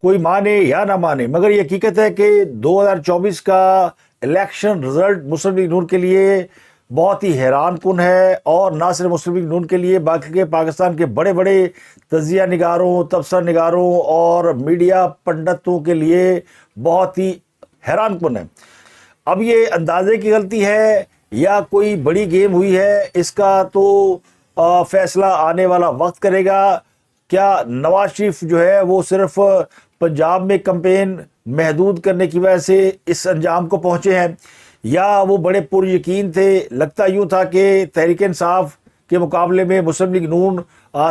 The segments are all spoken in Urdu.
کوئی مانے یا نہ مانے، مگر یہ حقیقت ہے کہ 2024 کا الیکشن رزلٹ مسلم لیگ نون کے لیے بہت ہی حیران کن ہے، اور نہ صرف مسلم لیگ نون کے لیے، باقی کے پاکستان کے بڑے بڑے تجزیہ نگاروں، تبصرہ نگاروں اور میڈیا پنڈتوں کے لیے بہت ہی حیران کن ہے۔ اب یہ اندازے کی غلطی ہے یا کوئی بڑی گیم ہوئی ہے، اس کا تو فیصلہ آنے والا وقت کرے گا۔ کیا نواز شریف جو ہے وہ صرف پنجاب میں کمپین محدود کرنے کی وجہ سے اس انجام کو پہنچے ہیں، یا وہ بڑے پر یقین تھے؟ لگتا یوں تھا کہ تحریک انصاف کے مقابلے میں مسلم لیگ نون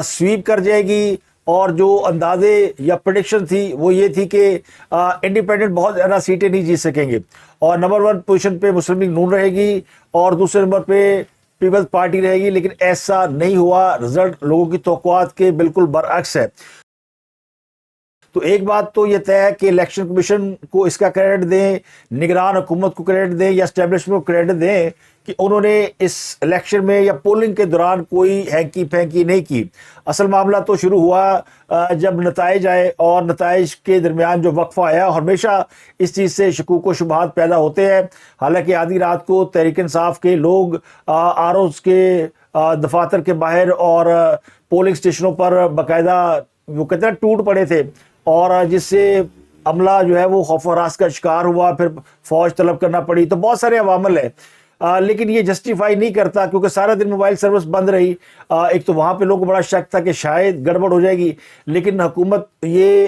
سویپ کر جائے گی، اور جو اندازے یا پریڈکشن تھی وہ یہ تھی کہ انڈیپینڈنٹ بہت زیادہ سیٹیں نہیں جیت سکیں گے، اور نمبر 1 پوزیشن پہ مسلم لیگ نون رہے گی اور دوسرے نمبر پہ پیپلز پارٹی رہے گی۔ لیکن ایسا نہیں ہوا، رزلٹ لوگوں کی توقعات کے بالکل برعکس ہے۔ تو ایک بات تو یہ طے ہے کہ الیکشن کمیشن کو اس کا کریڈٹ دیں، نگران حکومت کو کریڈٹ دیں، یا اسٹیبلشمنٹ کو کریڈٹ دیں کہ انہوں نے اس الیکشن میں یا پولنگ کے دوران کوئی ہینکی پھینکی نہیں کی۔ اصل معاملہ تو شروع ہوا جب نتائج آئے، اور نتائج کے درمیان جو وقفہ آیا، ہمیشہ اس چیز سے شکوک و شبہات پیدا ہوتے ہیں۔ حالانکہ آدھی رات کو تحریک انصاف کے لوگ آروز کے دفاتر کے باہر اور پولنگ سٹیشنوں پر باقاعدہ وہ کہتے ہیں ٹوٹ پڑے تھے، اور جس سے عملہ جو ہے وہ خوف و ہراس کا شکار ہوا، پھر فوج طلب کرنا پڑی۔ تو بہت سارے عوامل ہیں، لیکن یہ جسٹیفائی نہیں کرتا، کیونکہ سارا دن موبائل سروس بند رہی۔ ایک تو وہاں پہ لوگوں کو بڑا شک تھا کہ شاید گڑبڑ ہو جائے گی، لیکن حکومت یہ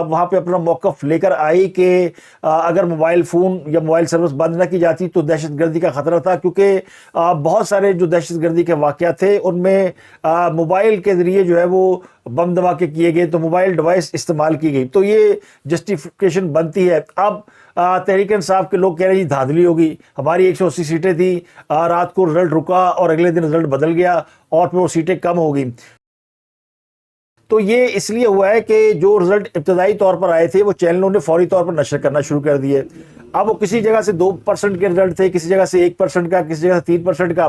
وہاں پہ اپنا موقف لے کر آئی کہ اگر موبائل فون یا موبائل سروس بند نہ کی جاتی تو دہشت گردی کا خطرہ تھا، کیونکہ بہت سارے جو دہشت گردی کے واقعات تھے ان میں موبائل کے ذریعے جو ہے وہ بم دھماکے کیے گئے، تو موبائل ڈیوائس استعمال کی گئی، تو یہ جسٹیفیکیشن بنتی ہے۔ اب تحریک انصاف کے لوگ کہہ رہے ہیں جی دھاندلی ہوگی، ہماری 180 سیٹیں تھیں، رات کو رزلٹ رکا اور اگلے دن رزلٹ بدل گیا اور پھر وہ سیٹیں کم ہو گئی۔ تو یہ اس لیے ہوا ہے کہ جو رزلٹ ابتدائی طور پر آئے تھے وہ چینلوں نے فوری طور پر نشر کرنا شروع کر دیے۔ اب وہ کسی جگہ سے 2% کے رزلٹ تھے، کسی جگہ سے 1% کا، کسی جگہ سے 3% کا۔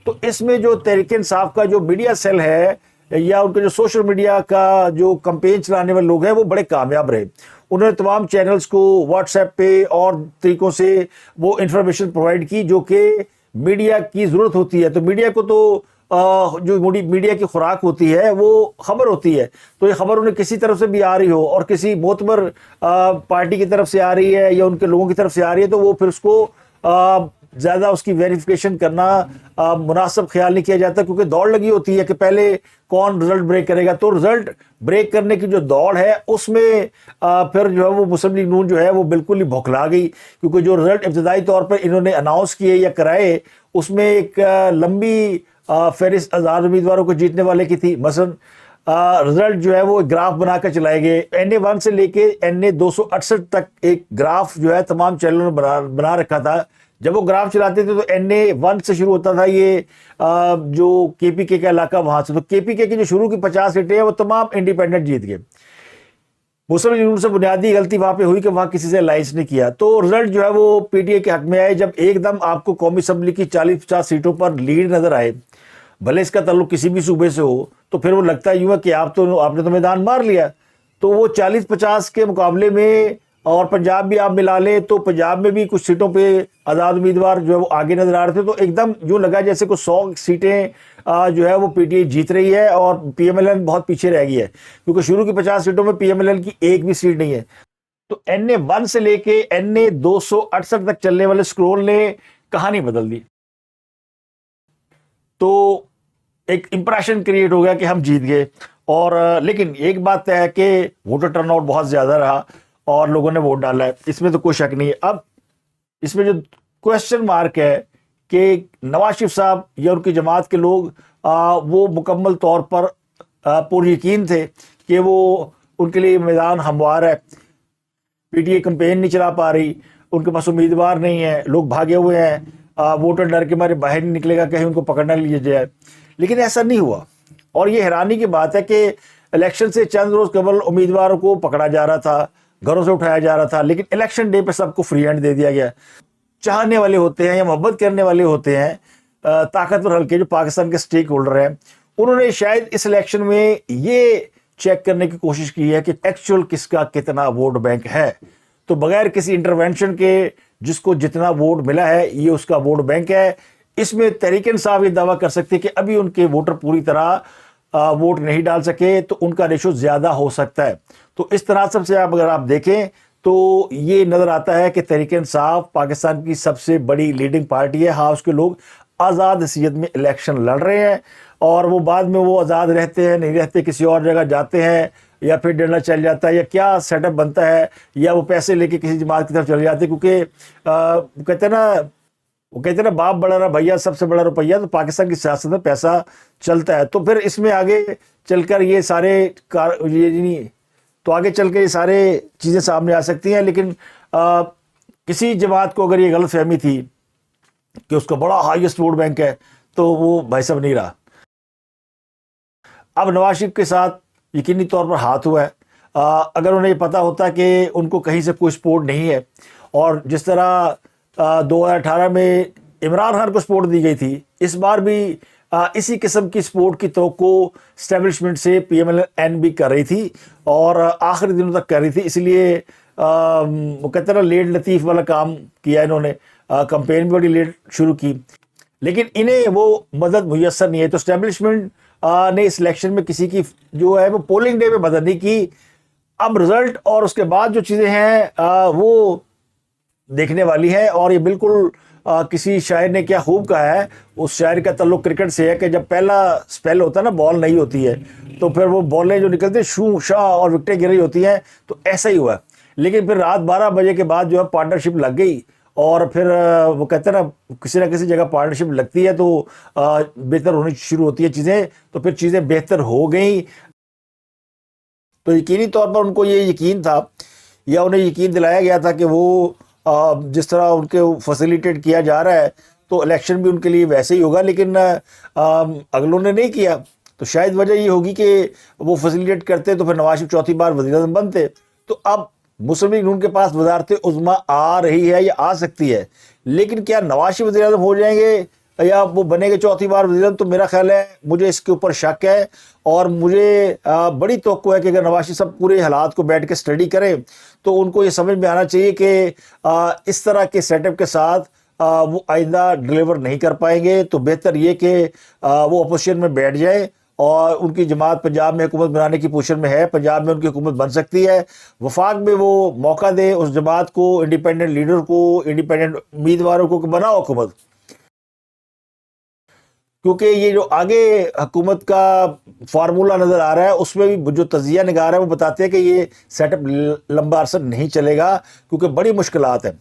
تو اس میں جو تحریک انصاف کا جو میڈیا سیل ہے یا ان کے جو سوشل میڈیا کا جو کمپین چلانے والے لوگ ہیں وہ بڑے کامیاب رہے۔ انہوں نے تمام چینلز کو واٹس ایپ پہ اور طریقوں سے وہ انفارمیشن پرووائڈ کی جو کہ میڈیا کی ضرورت ہوتی ہے۔ تو میڈیا کو تو جو میڈیا کی خوراک ہوتی ہے وہ خبر ہوتی ہے، تو یہ خبر انہیں کسی طرف سے بھی آ رہی ہو اور کسی معتبر پارٹی کی طرف سے آ رہی ہے یا ان کے لوگوں کی طرف سے آ رہی ہے، تو وہ پھر اس کو زیادہ اس کی ویریفیکیشن کرنا مناسب خیال نہیں کیا جاتا، کیونکہ دوڑ لگی ہوتی ہے کہ پہلے کون رزلٹ بریک کرے گا۔ تو رزلٹ بریک کرنے کی جو دوڑ ہے اس میں پھر جو ہے وہ مسلم لیگ نون جو ہے وہ بالکل ہی بھوکلا گئی، کیونکہ جو رزلٹ ابتدائی طور پر انہوں نے اناؤنس کیے یا کرائے اس میں ایک لمبی فہرست آزاد امیدواروں کو جیتنے والے کی تھی۔ مثلا رزلٹ جو ہے وہ گراف بنا کر چلائے گئے، NA1 سے لے کے NA268 تک ایک گراف جو ہے تمام چینلوں نے بنا رکھا تھا۔ جب وہ گراف چلاتے تھے تو NA1 سے شروع ہوتا تھا یہ جو KPK کا علاقہ وہاں سے، تو KPK کی جو شروع کی 50 سیٹیں ہیں وہ تمام انڈیپینڈنٹ جیت گئے۔ مسلم لیگ نون سے بنیادی غلطی وہاں پہ ہوئی کہ وہاں کسی سے الائنس نہیں کیا، تو رزلٹ جو ہے وہ PTI کے حق میں آئے۔ جب ایک دم آپ کو قومی اسمبلی کی 40-50 سیٹوں پر لیڈ نظر آئے، بھلے اس کا تعلق کسی بھی صوبے سے ہو، تو پھر وہ لگتا یوں ہے کہ آپ نے تو میدان مار لیا۔ تو وہ 40-50 کے مقابلے میں، اور پنجاب بھی آپ ملا لیں تو پنجاب میں بھی کچھ سیٹوں پہ آزاد امیدوار جو ہے وہ آگے نظر آ رہے تھے، تو ایک دم یوں لگا جیسے کوئی 100 سیٹیں جو ہے وہ PTI جیت رہی ہے اور PMLN بہت پیچھے رہ گئی ہے، کیونکہ شروع کی 50 سیٹوں میں PMLN کی ایک بھی سیٹ نہیں ہے۔ تو NA1 سے لے کے NA268 تک چلنے والے سکرول نے کہانی بدل دی، تو ایک امپریشن کریٹ ہو گیا کہ ہم جیت گئے۔ اور لیکن ایک بات ہے کہ ووٹر ٹرن آؤٹ بہت زیادہ رہا اور لوگوں نے ووٹ ڈالا ہے، اس میں تو کوئی شک نہیں ہے۔ اب اس میں جو کوشچن مارک ہے کہ نواز شریف صاحب یا ان کی جماعت کے لوگ وہ مکمل طور پر پر یقین تھے کہ وہ ان کے لیے میدان ہموار ہے، PTI کمپین نہیں چلا پا رہی، ان کے پاس امیدوار نہیں ہے، لوگ بھاگے ہوئے ہیں، ووٹر ڈر کے مارے باہر نہیں نکلے گا کہیں ان کو پکڑنا لیا جائے، لیکن ایسا نہیں ہوا۔ اور یہ حیرانی کی بات ہے کہ الیکشن سے چند روز قبل امیدواروں کو پکڑا جا رہا تھا، گھروں سے اٹھایا جا رہا تھا، لیکن الیکشن ڈے پہ سب کو فری ہینڈ دے دیا گیا۔ چاہنے والے ہوتے ہیں یا محبت کرنے والے ہوتے ہیں طاقتور حلقے جو پاکستان کے سٹیک ہولڈر ہیں، انہوں نے شاید اس الیکشن میں یہ چیک کرنے کی کوشش کی ہے کہ ایکچوئل کس کا کتنا ووٹ بینک ہے. تو بغیر کسی انٹرونشن کے جس کو جتنا ووٹ ملا ہے یہ اس کا ووٹ بینک ہے. اس میں تحریک انصاف یہ دعویٰ کر سکتے کہ ابھی ان کے ووٹر پوری طرح ووٹ نہیں ڈال سکے تو ان کا ریشو زیادہ ہو سکتا ہے. تو اس تناسب سے اگر آپ دیکھیں تو یہ نظر آتا ہے کہ تحریک انصاف پاکستان کی سب سے بڑی لیڈنگ پارٹی ہے. ہاں اس کے لوگ آزاد حیثیت میں الیکشن لڑ رہے ہیں اور وہ بعد میں وہ آزاد رہتے ہیں نہیں رہتے, کسی اور جگہ جاتے ہیں یا پھر ڈنر چل جاتا ہے یا کیا سیٹ اپ بنتا ہے, یا وہ پیسے لے کے کسی جماعت کی طرف چل جاتے ہیں. کیونکہ کہتے ہیں نا باپ بڑا رہا بھیا سب سے بڑا روپیہ. تو پاکستان کی سیاست میں پیسہ چلتا ہے. تو پھر اس میں آگے چل کر یہ سارے تو آگے چل کے یہ سارے چیزیں سامنے آ سکتی ہیں. لیکن کسی جماعت کو اگر یہ غلط فہمی تھی کہ اس کا بڑا ہائیسٹ ووٹ بینک ہے تو وہ بھائی صاحب نہیں رہا. اب نواز شریف کے ساتھ یقینی طور پر ہاتھ ہوا ہے. اگر انہیں یہ پتا ہوتا کہ ان کو کہیں سے کوئی سپورٹ نہیں ہے, اور جس طرح 2018 میں عمران خان کو سپورٹ دی گئی تھی, اس بار بھی اسی قسم کی سپورٹ کی توقع اسٹیبلشمنٹ سے پی ایم ایل این بھی کر رہی تھی اور آخری دنوں تک کر رہی تھی. اس لیے وہ کہتے ہیں نا لیٹ لطیف والا کام کیا انہوں نے, کمپین بھی بڑی لیٹ شروع کی, لیکن انہیں وہ مدد میسر نہیں ہے. تو اسٹیبلشمنٹ نے اس الیکشن میں کسی کی جو ہے وہ پولنگ ڈے میں مدد نہیں کی. اب رزلٹ اور اس کے بعد جو چیزیں ہیں وہ دیکھنے والی ہیں. اور یہ بالکل کسی شاعر نے کیا خوب کہا ہے, اس شاعر کا تعلق کرکٹ سے ہے کہ جب پہلا سپیل ہوتا ہے نا بال نہیں ہوتی ہے تو پھر وہ بالیں جو نکلتی ہیں شو شاہ اور وکٹیں گر رہی ہوتی ہیں, تو ایسا ہی ہوا. لیکن پھر رات 12 بجے کے بعد جو ہے پارٹنرشپ لگ گئی اور پھر وہ کہتے ہیں نا کسی نہ کسی جگہ پارٹنرشپ لگتی ہے تو بہتر ہونی شروع ہوتی ہے چیزیں. تو پھر چیزیں بہتر ہو گئیں. تو یقینی طور پر ان کو یہ یقین تھا یا انہیں یقین دلایا گیا تھا کہ وہ جس طرح ان کے فیسیلیٹیٹ کیا جا رہا ہے تو الیکشن بھی ان کے لیے ویسے ہی ہوگا. لیکن اگلوں نے نہیں کیا تو شاید وجہ یہ ہوگی کہ وہ فیسیلیٹیٹ کرتے تو پھر نواز شریف چوتھی بار وزیر اعظم بنتے. تو اب مسلم لیگ نون کے پاس وزارت عظمیٰ آ رہی ہے یا آ سکتی ہے, لیکن کیا نواز شریف وزیر اعظم ہو جائیں گے یا وہ بنے گے چوتھی بار وزیر اعظم؟ تو میرا خیال ہے مجھے اس کے اوپر شک ہے. اور مجھے بڑی توقع ہے کہ اگر نواز شریف صاحب پورے حالات کو بیٹھ کے اسٹڈی کریں تو ان کو یہ سمجھ میں آنا چاہیے کہ اس طرح کے سیٹ اپ کے ساتھ وہ آئندہ ڈلیور نہیں کر پائیں گے. تو بہتر یہ کہ وہ اپوزیشن میں بیٹھ جائیں, اور ان کی جماعت پنجاب میں حکومت بنانے کی پوزیشن میں ہے, پنجاب میں ان کی حکومت بن سکتی ہے. وفاق میں وہ موقع دے اس جماعت کو, انڈیپینڈنٹ لیڈر کو, انڈیپینڈنٹ امیدواروں کو کہ بناؤ حکومت. کیونکہ یہ جو آگے حکومت کا فارمولہ نظر آ رہا ہے اس میں بھی جو تجزیہ نگار ہے وہ بتاتے ہیں کہ یہ سیٹ اپ لمبا عرصہ نہیں چلے گا, کیونکہ بڑی مشکلات ہیں.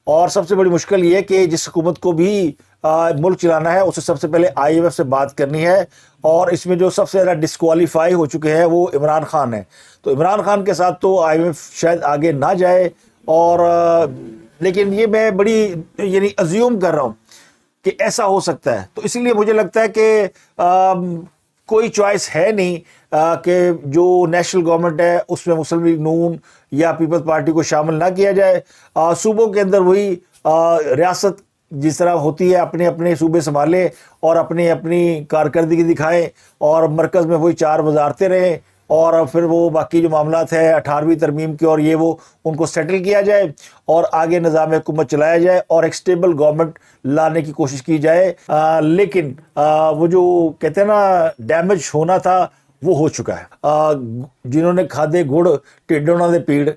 اور سب سے بڑی مشکل یہ ہے کہ جس حکومت کو بھی ملک چلانا ہے اسے سب سے پہلے آئی ایم ایف سے بات کرنی ہے, اور اس میں جو سب سے زیادہ ڈسکوالیفائی ہو چکے ہیں وہ عمران خان ہیں. تو عمران خان کے ساتھ تو آئی ایم ایف شاید آگے نہ جائے, اور لیکن یہ میں بڑی یعنی ازیوم کر رہا ہوں کہ ایسا ہو سکتا ہے. تو اس لیے مجھے لگتا ہے کہ کوئی چوائس ہے نہیں کہ جو نیشنل گورنمنٹ ہے اس میں مسلم لیگ نون یا پیپلز پارٹی کو شامل نہ کیا جائے. صوبوں کے اندر وہی ریاست جس طرح ہوتی ہے اپنے اپنے صوبے سنبھالے اور اپنی اپنی کارکردگی دکھائیں, اور مرکز میں وہی 4 وزارتیں رہیں, اور پھر وہ باقی جو معاملات ہیں 18ویں ترمیم کے اور یہ وہ ان کو سیٹل کیا جائے اور آگے نظام حکومت چلایا جائے اور ایک سٹیبل گورنمنٹ لانے کی کوشش کی جائے. لیکن وہ جو کہتے ہیں نا ڈیمیج ہونا تھا وہ ہو چکا ہے. جنہوں نے کھادے گڑ ٹھڈوں نہ دے پیڑ.